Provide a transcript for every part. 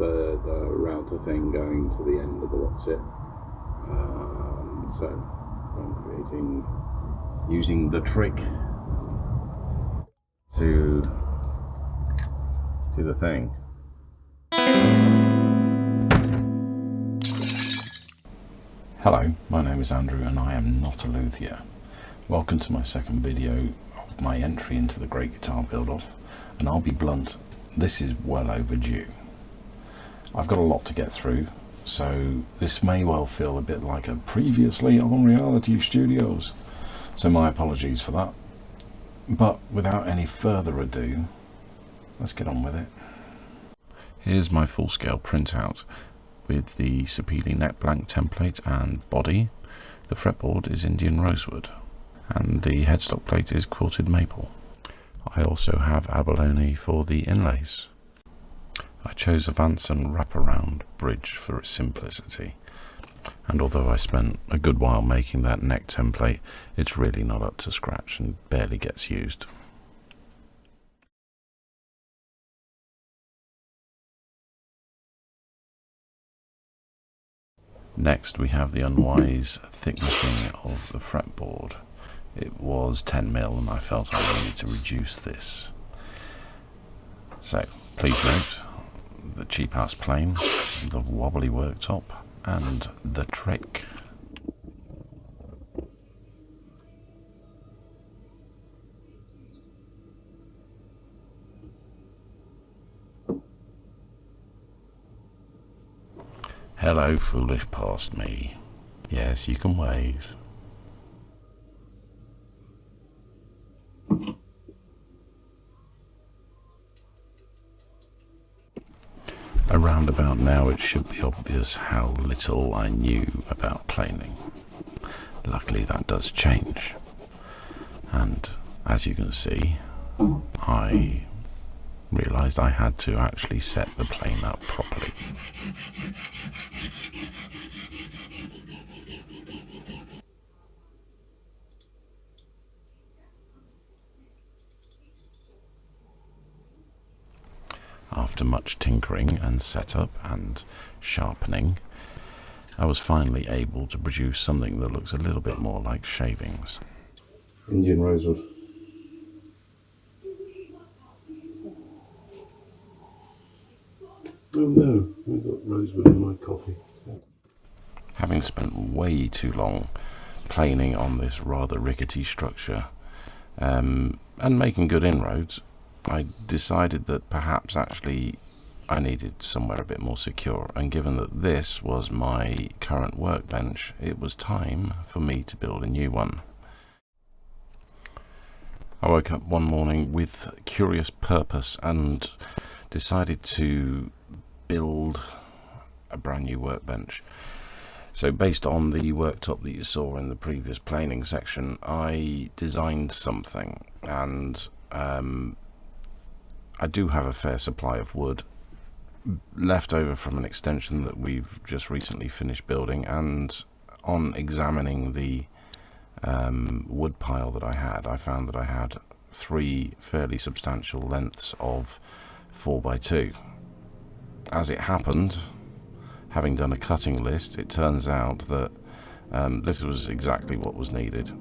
the router thing going to the end of the what's-it. So I'm using the trick to do the thing. Hello, my name is Andrew and I am not a luthier. Welcome to my second video of my entry into the Great Guitar Build-Off, and I'll be blunt, this is well overdue. I've got a lot to get through, so this may well feel a bit like a previously on Reality Studios, so my apologies for that. But without any further ado, let's get on with it. Here's my full-scale printout with the 𝐒𝐜𝐫𝐚𝐜 neck blank template and body. The fretboard is Indian rosewood and the headstock plate is quilted maple. I also have abalone for the inlays. I chose a Vanson wraparound bridge for its simplicity, and although I spent a good while making that neck template, it's really not up to scratch and barely gets used. Next we have the Unwise thicknessing of the fretboard. It was 10mm and I felt I needed to reduce this. So please note the cheap ass plane, the wobbly worktop and the trick. Hello, foolish past me. Yes, you can wave. Around about now it should be obvious how little I knew about planing. Luckily that does change. And as you can see, I realised I had to actually set the plane up properly. After much tinkering and setup and sharpening, I was finally able to produce something that looks a little bit more like shavings. Indian rosewood. Oh no, I've got rosewood in my coffee. Having spent way too long planing on this rather rickety structure and making good inroads, I decided that perhaps actually I needed somewhere a bit more secure, and given that this was my current workbench, it was time for me to build a new one. I woke up one morning with curious purpose and decided to build a brand new workbench. So based on the worktop that you saw in the previous planing section, I designed something, and I do have a fair supply of wood left over from an extension that we've just recently finished building, and on examining the wood pile that I had, I found that I had 3 fairly substantial lengths of 4x2. As it happened, having done a cutting list, it turns out that this was exactly what was needed.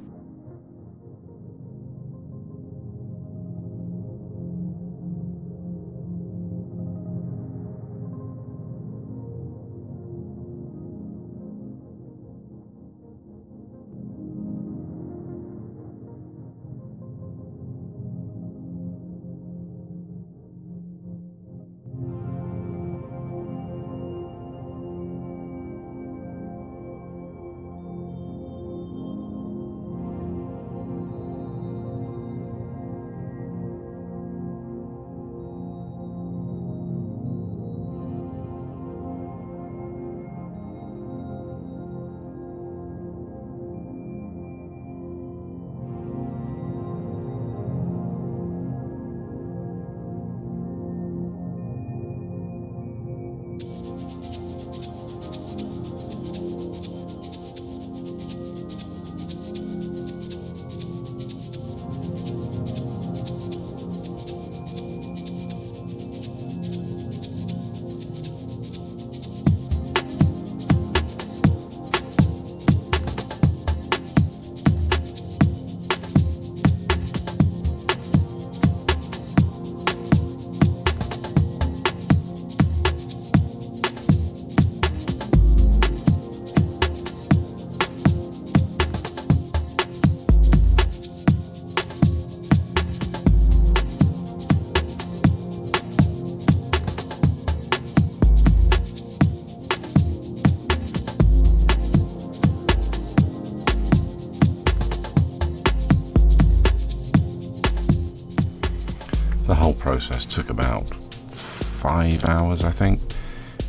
took about 5 hours, I think,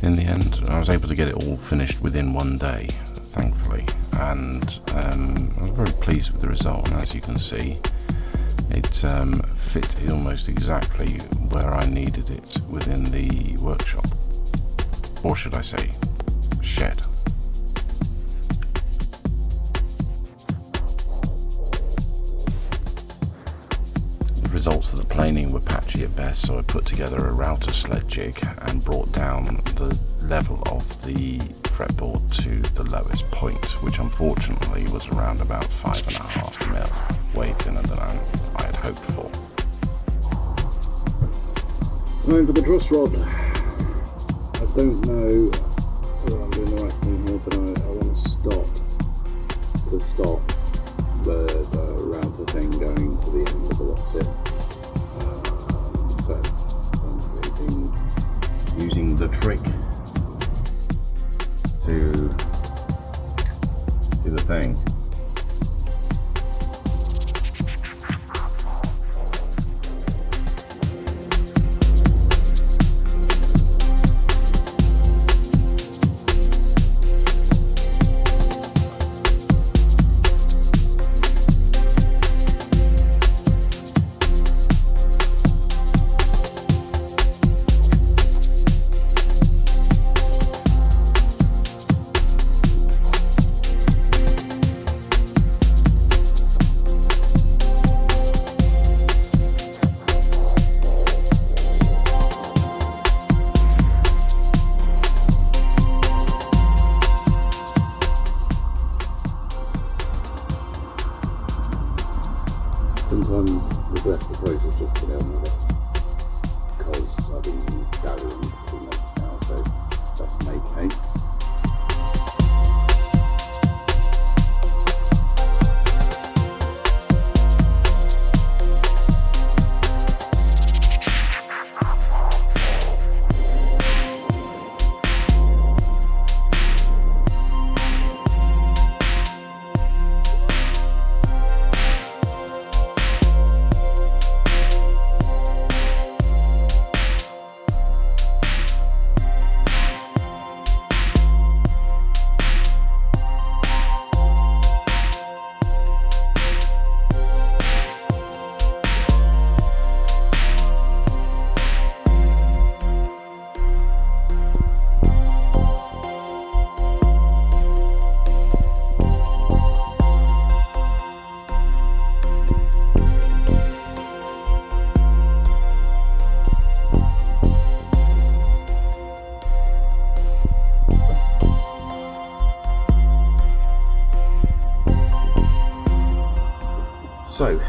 in the end. I was able to get it all finished within one day, thankfully, and I was very pleased with the result. And as you can see, it fit almost exactly where I needed it within the workshop, or should I say shed. The results of the planing were patchy at best, so I put together a router sled jig and brought down the level of the fretboard to the lowest point, which unfortunately was around about 5.5 mil, way thinner than I had hoped for. Time for the truss rod. I don't know whether I'm doing the right thing here, but I want to stop the router thing going to the end of the what's it. So I'm been using the trick to do the thing. Sometimes the best approach is just to get on with it, because I've been dallying for 2 months now, so just make hay. So,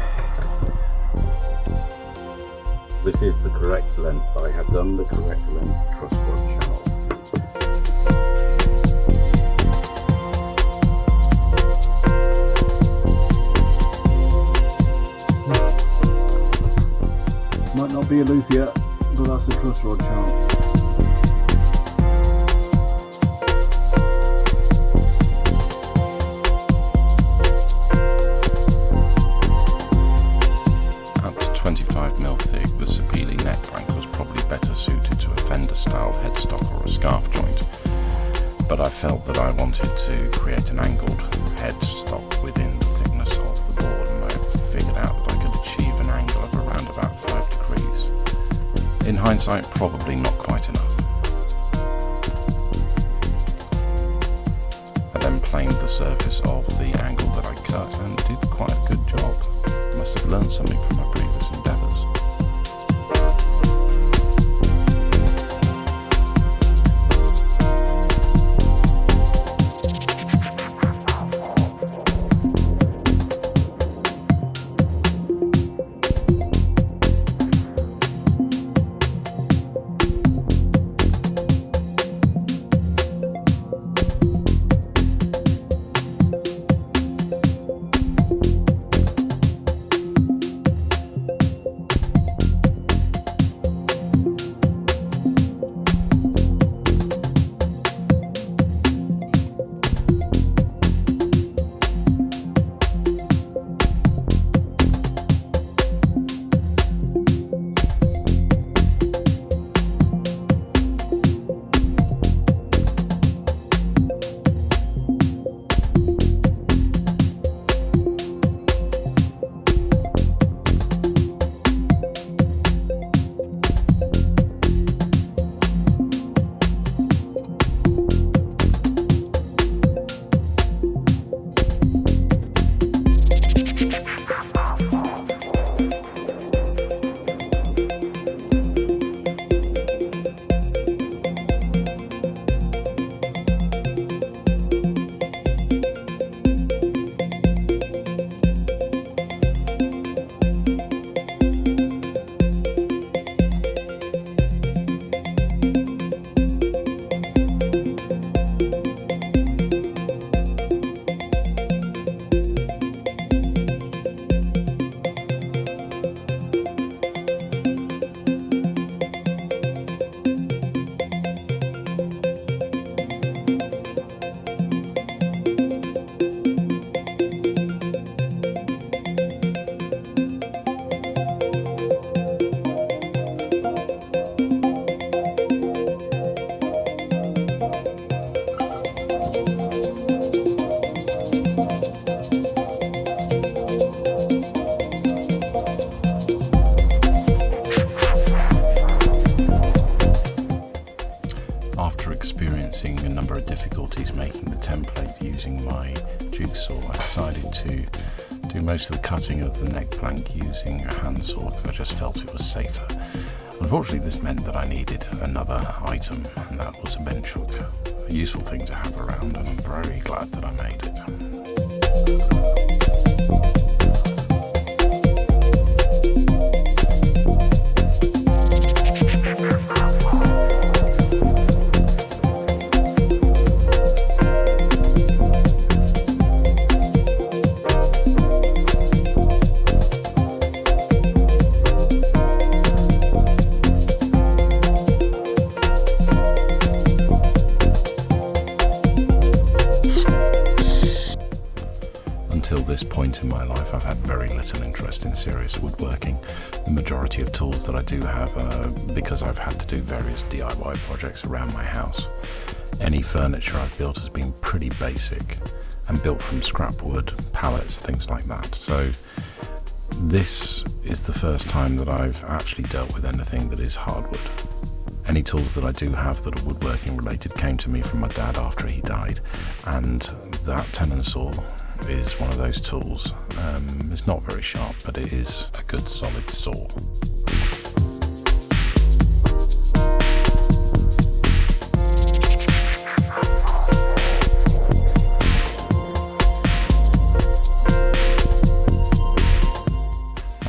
this is the correct length. I have done the correct length Truss Rod Channel. Might not be a luthier, but that's a Truss Rod Channel. Style headstock or a scarf joint, but I felt that I wanted to create an angled headstock within the thickness of the board, and I figured out that I could achieve an angle of around about 5 degrees. In hindsight, probably not quite enough. I then planed the surface of the angle that I cut and did quite a good job. Must have learned something from my previous endeavours. experiencing a number of difficulties making the template using my jigsaw, I decided to do most of the cutting of the neck plank using a handsaw because I just felt it was safer. Unfortunately, this meant that I needed another item, and that was a bench hook. A useful thing to have around, and I'm very glad that I made it. Until this point in my life, I've had very little interest in serious woodworking. The majority of tools that I do have are because I've had to do various DIY projects around my house. Any furniture I've built has been pretty basic and built from scrap wood, pallets, things like that. So this is the first time that I've actually dealt with anything that is hardwood. Any tools that I do have that are woodworking related came to me from my dad after he died, and that tenon saw is one of those tools. It's not very sharp, but it is a good solid saw.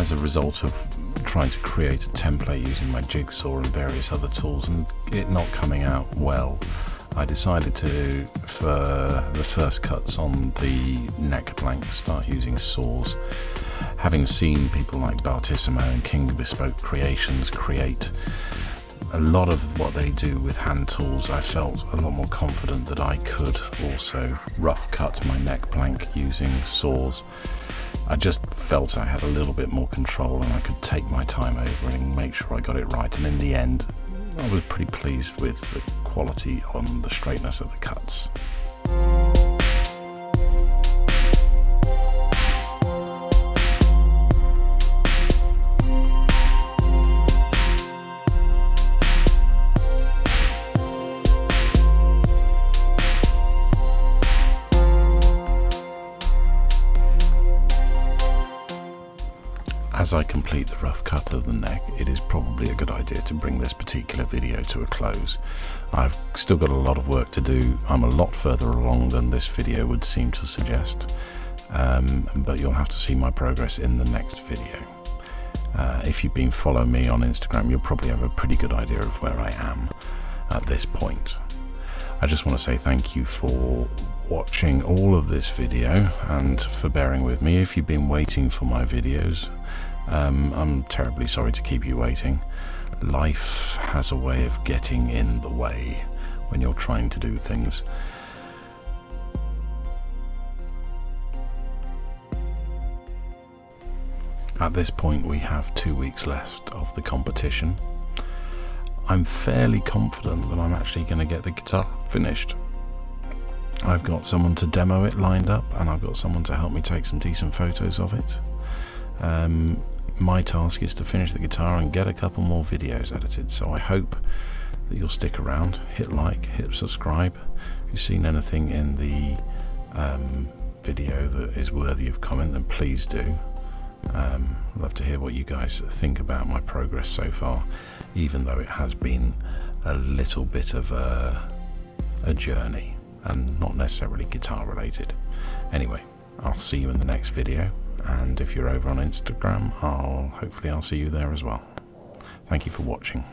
As a result of trying to create a template using my jigsaw and various other tools and it not coming out well, I decided to, for the first cuts on the neck plank, start using saws. Having seen people like 𝐈'𝐯𝐸 and King Bespoke Creations create a lot of what they do with hand tools, I felt a lot more confident that I could also rough cut my neck plank using saws. I just felt I had a little bit more control and I could take my time over it and make sure I got it right, and in the end I was pretty pleased with the quality on the straightness of the cuts. As I complete the rough cut of the neck, it is probably a good idea to bring this particular video to a close. I've still got a lot of work to do. I'm a lot further along than this video would seem to suggest, but you'll have to see my progress in the next video. If you've been following me on Instagram, you'll probably have a pretty good idea of where I am at this point. I just want to say thank you for watching all of this video and for bearing with me. If you've been waiting for my videos, I'm terribly sorry to keep you waiting. Life has a way of getting in the way when you're trying to do things. At this point, we have 2 weeks left of the competition. I'm fairly confident that I'm actually going to get the guitar finished. I've got someone to demo it lined up, and I've got someone to help me take some decent photos of it. My task is to finish the guitar and get a couple more videos edited, so I hope that you'll stick around. Hit like, hit subscribe. If you've seen anything in the video that is worthy of comment, then please do. I'd love to hear what you guys think about my progress so far, even though it has been a little bit of a journey and not necessarily guitar related. Anyway, I'll see you in the next video, and if you're over on Instagram, hopefully I'll see you there as well. Thank you for watching.